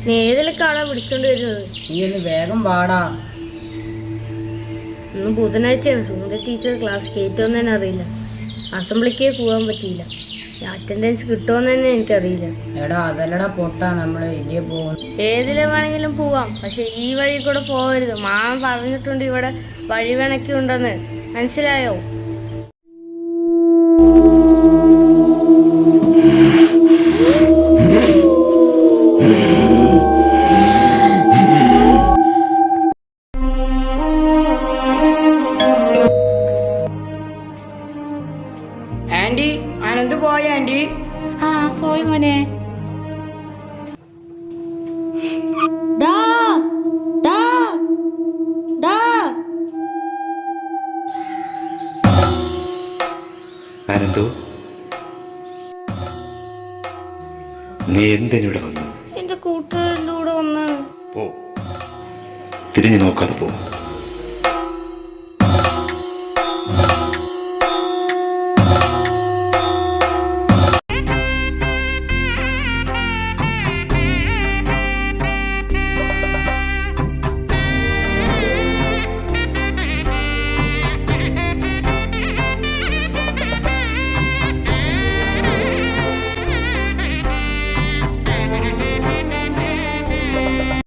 നീ ഏതിലേക്കാണോ പിടിച്ചോണ്ട് വരുന്നത്? നീ ഒന്ന് വേഗം വാടാ. ഇന്ന് ബുധനാഴ്ചയാണ്. സുഗന്ധ ടീച്ചർ ക്ലാസ് കയറ്റുമെന്ന് തന്നെ അറിയില്ല. അസംബ്ലിക്കേ പോകാൻ പറ്റിയില്ല. അറ്റൻഡൻസ് കിട്ടുമെന്ന് തന്നെ എനിക്കറിയില്ല. എടാ അതല്ലടാ പൊട്ടാ, നമ്മൾ ഇതിയെ പോകും. ഏതിലെ വേണമെങ്കിലും പോവാം, പക്ഷെ ഈ വഴി കൂടെ പോകരുത്. മാമൻ പറഞ്ഞിട്ടുണ്ട് ഇവിടെ വഴിവിണക്കി ഉണ്ടെന്ന്. മനസ്സിലായോ? ആന്റി, അനന്ത് പോയ ആന്റി? ആ പോയി മോനെ. ഡാ ഡാ ഡാ. ആനന്ദു, നീ എന്തിനിവിടെ വന്നു? എന്റെ കൂട്ടുകാരുടെ കൂടെ വന്നാണ്. പോ, തിരിഞ്ഞു നോക്കാതെ പോ.